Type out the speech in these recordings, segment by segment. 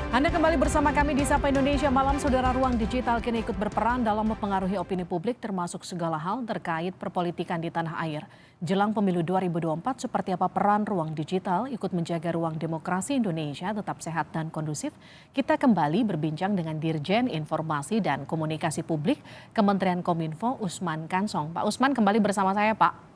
Anda kembali bersama kami di Sapa Indonesia Malam. Saudara, ruang digital kini ikut berperan dalam mempengaruhi opini publik termasuk segala hal terkait perpolitikan di tanah air. Jelang pemilu 2024, seperti apa peran ruang digital ikut menjaga ruang demokrasi Indonesia tetap sehat dan kondusif? Kita kembali berbincang dengan Dirjen Informasi dan Komunikasi Publik Kementerian Kominfo, Usman Kansong. Pak Usman kembali bersama saya, Pak.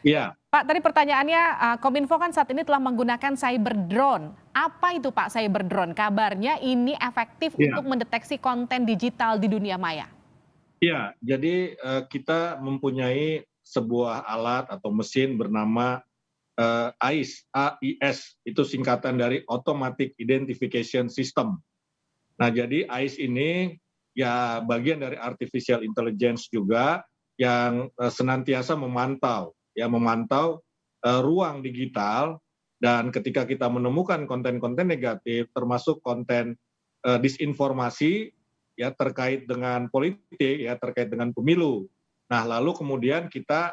Iya, Pak, tadi pertanyaannya, Kominfo kan saat ini telah menggunakan cyber drone. Apa itu Pak cyber drone? Kabarnya ini efektif iya, untuk mendeteksi konten digital di dunia maya. iya. Jadi kita mempunyai sebuah alat atau mesin bernama AIS, itu singkatan dari Automatic Identification System. Nah, jadi AIS ini ya bagian dari artificial intelligence juga yang senantiasa memantau ruang digital, dan ketika kita menemukan konten-konten negatif termasuk konten disinformasi ya terkait dengan politik, ya terkait dengan pemilu. Nah, lalu kemudian kita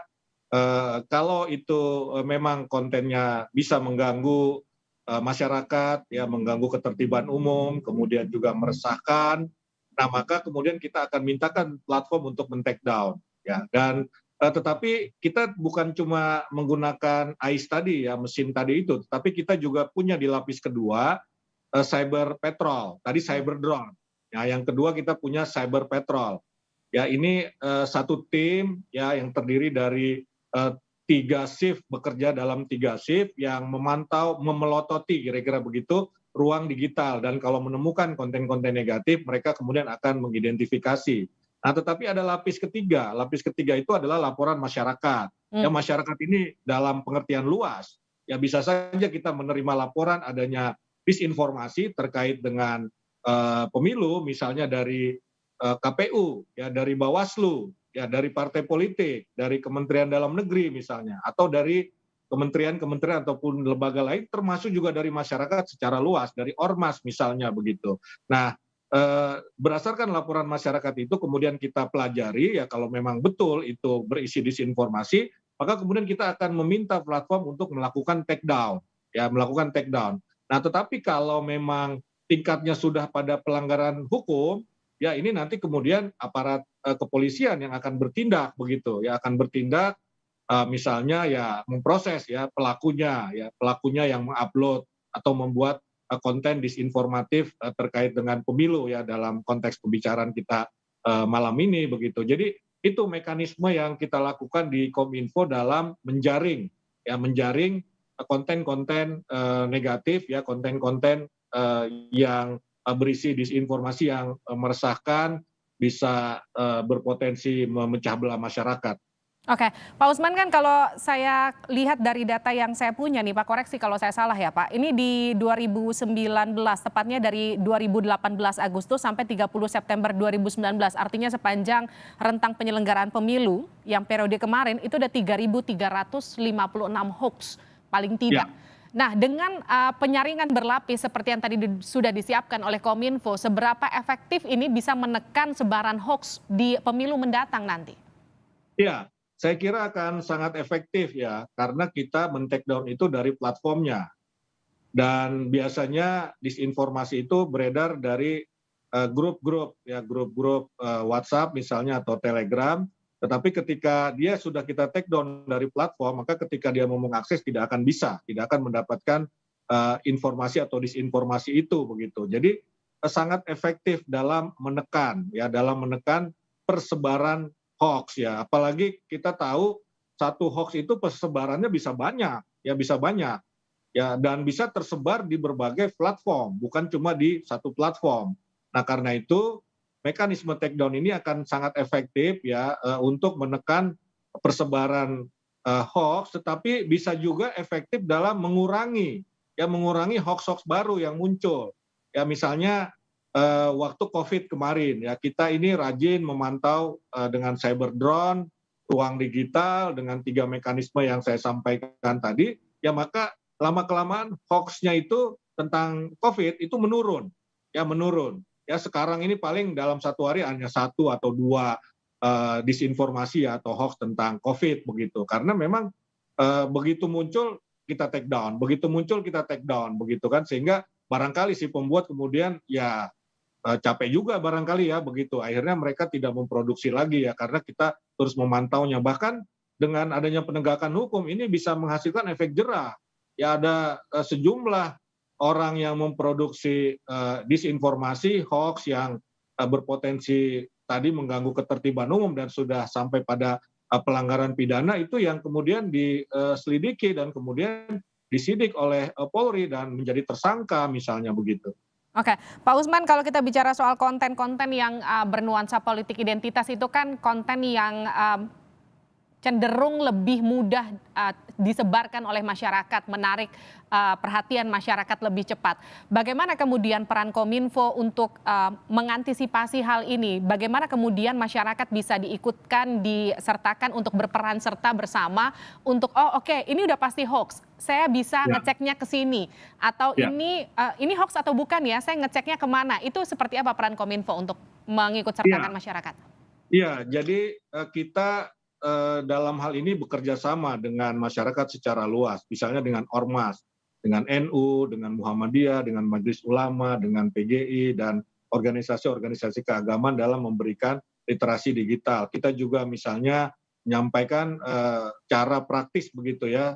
kalau itu memang kontennya bisa mengganggu masyarakat, ya mengganggu ketertiban umum, kemudian juga meresahkan, nah maka kemudian kita akan mintakan platform untuk men-take down, ya. Dan tetapi kita bukan cuma menggunakan AIS tadi ya, mesin tadi itu, tetapi kita juga punya di lapis kedua cyber patrol, tadi cyber drone. Ya, yang kedua kita punya cyber patrol. Ya, ini satu tim ya yang terdiri dari 3 shift, bekerja dalam 3 shift yang memantau, memelototi kira-kira begitu ruang digital, dan kalau menemukan konten-konten negatif mereka kemudian akan mengidentifikasi. Nah, tetapi ada lapis ketiga. Lapis ketiga itu adalah laporan masyarakat. Ya, Hmm. masyarakat ini dalam pengertian luas. Ya, bisa saja kita menerima laporan adanya disinformasi terkait dengan pemilu, misalnya dari KPU, ya dari Bawaslu, ya dari partai politik, dari Kementerian Dalam Negeri misalnya, atau dari kementerian-kementerian ataupun lembaga lain, termasuk juga dari masyarakat secara luas, dari ormas misalnya begitu. Nah, berdasarkan laporan masyarakat itu kemudian kita pelajari, ya kalau memang betul itu berisi disinformasi, maka kemudian kita akan meminta platform untuk melakukan take down, ya melakukan take down. Nah, tetapi kalau memang tingkatnya sudah pada pelanggaran hukum, ya ini nanti kemudian aparat kepolisian yang akan bertindak begitu, ya akan bertindak, misalnya ya memproses ya pelakunya yang mengupload atau membuat konten disinformatif terkait dengan pemilu ya dalam konteks pembicaraan kita malam ini begitu. Jadi itu mekanisme yang kita lakukan di Kominfo dalam menjaring konten-konten negatif, ya konten-konten yang berisi disinformasi yang meresahkan, bisa berpotensi memecah belah masyarakat. Oke, Pak Usman, kan kalau saya lihat dari data yang saya punya nih Pak, koreksi kalau saya salah ya Pak. Ini di 2019, tepatnya dari 2018 Agustus sampai 30 September 2019. Artinya sepanjang rentang penyelenggaraan pemilu yang periode kemarin itu ada 3.356 hoax paling tidak. Ya, Nah, dengan penyaringan berlapis seperti yang tadi sudah disiapkan oleh Kominfo, seberapa efektif ini bisa menekan sebaran hoax di pemilu mendatang nanti? ya, saya kira akan sangat efektif ya, karena kita men-take down itu dari platformnya. Dan biasanya disinformasi itu beredar dari grup-grup ya, grup-grup WhatsApp misalnya atau Telegram, tetapi ketika dia sudah kita take down dari platform, maka ketika dia mau mengakses tidak akan mendapatkan informasi atau disinformasi itu begitu. Jadi sangat efektif dalam menekan persebaran hoax ya. Apalagi kita tahu satu hoax itu persebarannya bisa banyak, ya bisa banyak ya, dan bisa tersebar di berbagai platform, bukan cuma di satu platform. Nah, karena itu mekanisme take down ini akan sangat efektif ya untuk menekan persebaran hoax, tetapi bisa juga efektif dalam mengurangi hoax-hoax baru yang muncul. Ya misalnya waktu Covid kemarin ya, kita ini rajin memantau dengan cyber drone ruang digital dengan 3 mekanisme yang saya sampaikan tadi, ya maka lama-kelamaan hoax-nya itu tentang Covid itu menurun. Ya sekarang ini paling dalam satu hari hanya 1 atau 2 disinformasi atau hoax tentang Covid begitu. Karena memang begitu muncul kita take down begitu kan, sehingga barangkali si pembuat kemudian ya capek juga barangkali ya begitu. Akhirnya mereka tidak memproduksi lagi ya karena kita terus memantaunya. Bahkan dengan adanya penegakan hukum ini bisa menghasilkan efek jerah. Ya ada sejumlah orang yang memproduksi disinformasi, hoax yang berpotensi tadi mengganggu ketertiban umum dan sudah sampai pada pelanggaran pidana itu yang kemudian diselidiki dan kemudian disidik oleh Polri dan menjadi tersangka misalnya begitu. Oke, Pak Usman, kalau kita bicara soal konten-konten yang bernuansa politik identitas itu kan konten yang cenderung lebih mudah disebarkan oleh masyarakat, menarik perhatian masyarakat lebih cepat. Bagaimana kemudian peran Kominfo untuk mengantisipasi hal ini? Bagaimana kemudian masyarakat bisa diikutkan, disertakan untuk berperan serta bersama untuk oke, ini udah pasti hoax. Saya bisa ngeceknya ke sini atau ini hoax atau bukan ya? Saya ngeceknya kemana? Itu seperti apa peran Kominfo untuk mengikut sertakan masyarakat? Iya, jadi kita dalam hal ini bekerja sama dengan masyarakat secara luas, misalnya dengan Ormas, dengan NU, dengan Muhammadiyah, dengan Majelis Ulama, dengan PGI, dan organisasi-organisasi keagamaan dalam memberikan literasi digital. Kita juga misalnya menyampaikan cara praktis begitu ya,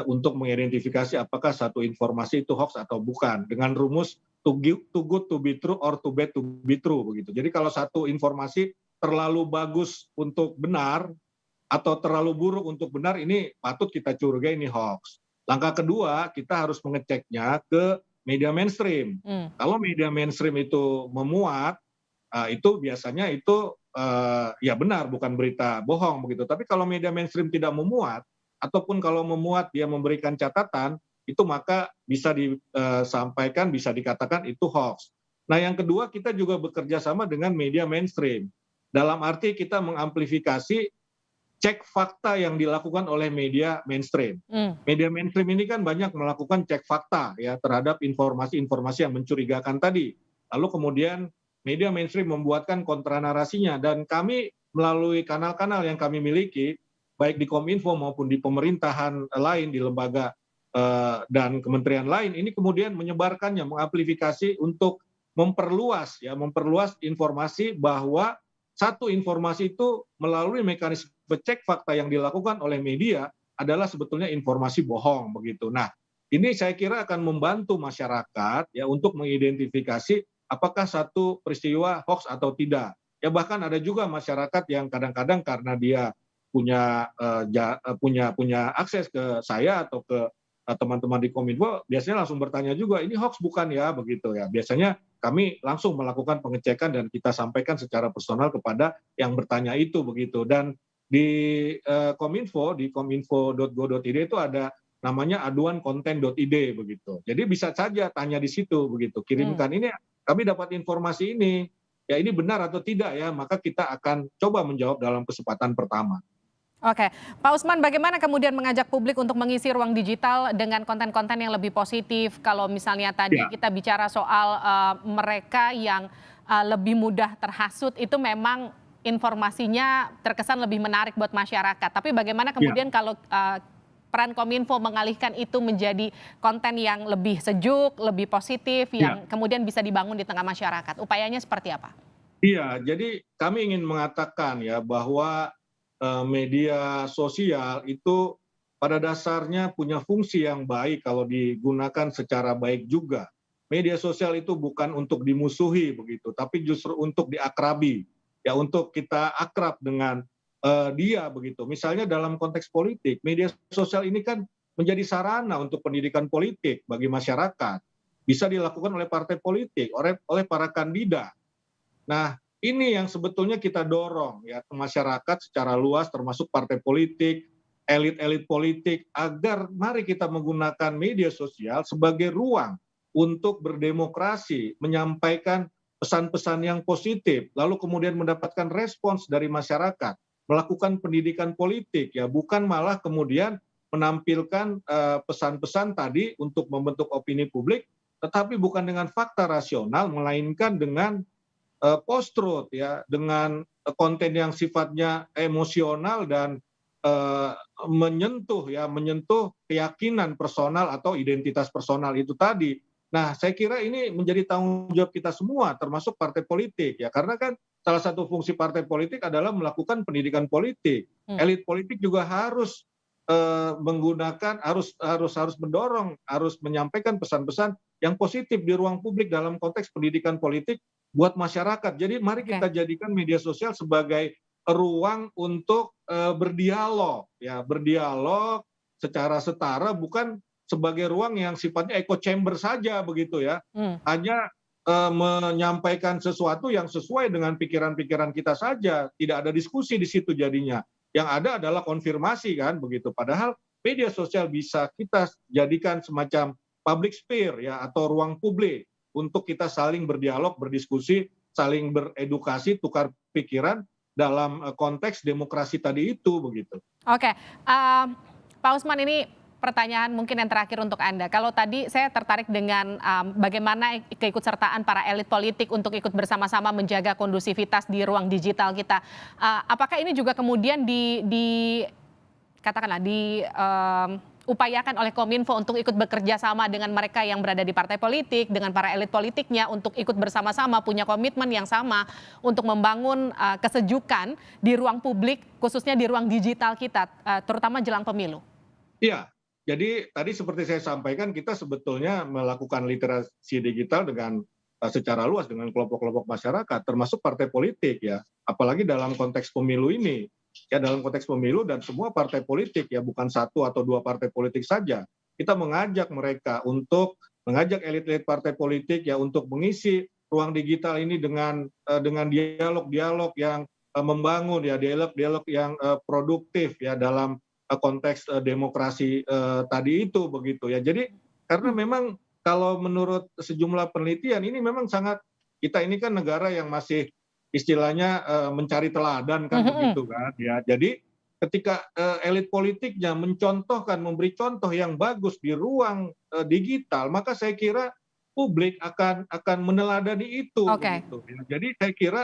untuk mengidentifikasi apakah satu informasi itu hoax atau bukan, dengan rumus to good to be true or to bad to be true begitu. Jadi kalau satu informasi terlalu bagus untuk benar, atau terlalu buruk untuk benar, ini patut kita curigai ini hoax. Langkah kedua, kita harus mengeceknya ke media mainstream. Kalau media mainstream itu memuat, itu biasanya itu ya benar, bukan berita bohong begitu. Tapi kalau media mainstream tidak memuat, ataupun kalau memuat dia memberikan catatan, itu maka bisa disampaikan, bisa dikatakan itu hoax. Nah yang kedua, kita juga bekerja sama dengan media mainstream. Dalam arti kita mengamplifikasi cek fakta yang dilakukan oleh media mainstream. Media mainstream ini kan banyak melakukan cek fakta ya terhadap informasi-informasi yang mencurigakan tadi. Lalu kemudian media mainstream membuatkan kontra narasinya dan kami melalui kanal-kanal yang kami miliki, baik di Kominfo maupun di pemerintahan lain, di lembaga dan kementerian lain, ini kemudian menyebarkannya, mengamplifikasi untuk memperluas informasi bahwa satu informasi itu melalui mekanisme cek fakta yang dilakukan oleh media adalah sebetulnya informasi bohong begitu. Nah, ini saya kira akan membantu masyarakat ya untuk mengidentifikasi apakah satu peristiwa hoax atau tidak. Ya bahkan ada juga masyarakat yang kadang-kadang karena dia punya akses ke saya atau ke teman-teman di Kominfo biasanya langsung bertanya juga, ini hoax bukan ya begitu ya. Biasanya kami langsung melakukan pengecekan dan kita sampaikan secara personal kepada yang bertanya itu begitu. Dan di Kominfo, di kominfo.go.id itu ada namanya aduan konten.id begitu. Jadi bisa saja tanya di situ begitu. Kirimkan ini kami dapat informasi ini. Ya ini benar atau tidak ya, maka kita akan coba menjawab dalam kesempatan pertama. Oke, Pak Usman, bagaimana kemudian mengajak publik untuk mengisi ruang digital dengan konten-konten yang lebih positif? Kalau misalnya tadi kita bicara soal mereka yang lebih mudah terhasut, itu memang informasinya terkesan lebih menarik buat masyarakat. Tapi bagaimana kemudian kalau peran Kominfo mengalihkan itu menjadi konten yang lebih sejuk, lebih positif, yang kemudian bisa dibangun di tengah masyarakat? Upayanya seperti apa? Iya, jadi kami ingin mengatakan ya bahwa media sosial itu pada dasarnya punya fungsi yang baik kalau digunakan secara baik juga. Media sosial itu bukan untuk dimusuhi begitu, tapi justru untuk diakrabi, ya untuk kita akrab dengan dia begitu. Misalnya dalam konteks politik, media sosial ini kan menjadi sarana untuk pendidikan politik bagi masyarakat. Bisa dilakukan oleh partai politik, oleh para kandidat. Nah, ini yang sebetulnya kita dorong ya ke masyarakat secara luas termasuk partai politik, elit-elit politik agar mari kita menggunakan media sosial sebagai ruang untuk berdemokrasi, menyampaikan pesan-pesan yang positif, lalu kemudian mendapatkan respons dari masyarakat, melakukan pendidikan politik ya, bukan malah kemudian menampilkan pesan-pesan tadi untuk membentuk opini publik, tetapi bukan dengan fakta rasional, melainkan dengan post-truth ya, dengan konten yang sifatnya emosional dan menyentuh keyakinan personal atau identitas personal itu tadi. Nah, saya kira ini menjadi tanggung jawab kita semua, termasuk partai politik ya, karena kan salah satu fungsi partai politik adalah melakukan pendidikan politik. Elit politik juga harus menggunakan, harus mendorong, harus menyampaikan pesan-pesan yang positif di ruang publik dalam konteks pendidikan politik buat masyarakat. Jadi mari Oke. kita jadikan media sosial sebagai ruang untuk berdialog, ya berdialog secara setara, bukan sebagai ruang yang sifatnya echo chamber saja begitu ya. Hmm. Hanya menyampaikan sesuatu yang sesuai dengan pikiran-pikiran kita saja, tidak ada diskusi di situ jadinya. Yang ada adalah konfirmasi kan begitu. Padahal media sosial bisa kita jadikan semacam public sphere ya, atau ruang publik untuk kita saling berdialog, berdiskusi, saling beredukasi, tukar pikiran dalam konteks demokrasi tadi itu begitu. Oke, Pak Usman, ini pertanyaan mungkin yang terakhir untuk Anda. Kalau tadi saya tertarik dengan bagaimana keikutsertaan para elit politik untuk ikut bersama-sama menjaga kondusivitas di ruang digital kita. Apakah ini juga kemudian katakanlah upayakan oleh Kominfo untuk ikut bekerja sama dengan mereka yang berada di partai politik, dengan para elit politiknya untuk ikut bersama-sama punya komitmen yang sama untuk membangun kesejukan di ruang publik, khususnya di ruang digital kita, terutama jelang pemilu? Iya, jadi tadi seperti saya sampaikan, kita sebetulnya melakukan literasi digital dengan secara luas dengan kelompok-kelompok masyarakat, termasuk partai politik ya, apalagi dalam konteks pemilu ini. Ya dalam konteks pemilu dan semua partai politik ya, bukan satu atau dua partai politik saja. Kita mengajak mereka untuk mengajak elit-elit partai politik ya untuk mengisi ruang digital ini dengan dialog-dialog yang membangun ya, dialog-dialog yang produktif ya dalam konteks demokrasi tadi itu begitu ya. Jadi karena memang kalau menurut sejumlah penelitian ini memang sangat, kita ini kan negara yang masih istilahnya mencari teladan kan begitu kan ya. Jadi ketika elit politiknya mencontohkan, memberi contoh yang bagus di ruang digital, maka saya kira publik akan meneladani itu begitu ya. Jadi saya kira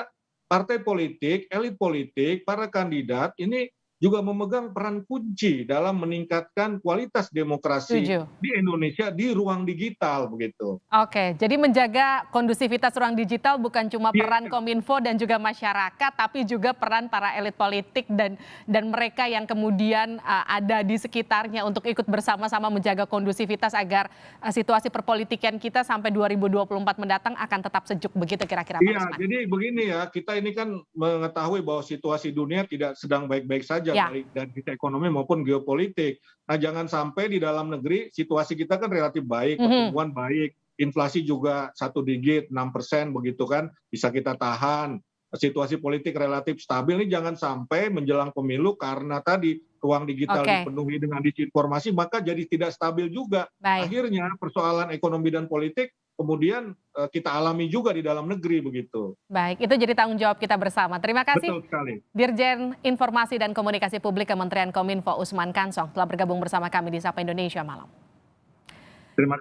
partai politik, elit politik, para kandidat ini juga memegang peran kunci dalam meningkatkan kualitas demokrasi di Indonesia di ruang digital begitu. Oke, jadi menjaga kondusivitas ruang digital bukan cuma peran Kominfo dan juga masyarakat, tapi juga peran para elit politik dan mereka yang kemudian ada di sekitarnya untuk ikut bersama-sama menjaga kondusivitas agar situasi perpolitikan kita sampai 2024 mendatang akan tetap sejuk, begitu kira-kira Pak Usman? Iya, jadi begini ya, kita ini kan mengetahui bahwa situasi dunia tidak sedang baik-baik saja, baik dari sisi ekonomi maupun geopolitik. Nah, jangan sampai di dalam negeri situasi kita kan relatif baik, pertumbuhan baik, inflasi juga 1 digit 6% begitu kan, bisa kita tahan. Situasi politik relatif stabil, ini jangan sampai menjelang pemilu karena tadi ruang digital dipenuhi dengan disinformasi, maka jadi tidak stabil juga. Akhirnya persoalan ekonomi dan politik kemudian kita alami juga di dalam negeri begitu. Baik, itu jadi tanggung jawab kita bersama. Terima kasih. Betul sekali. Dirjen Informasi dan Komunikasi Publik Kementerian Kominfo Usman Kansong telah bergabung bersama kami di Sapa Indonesia Malam. Terima kasih.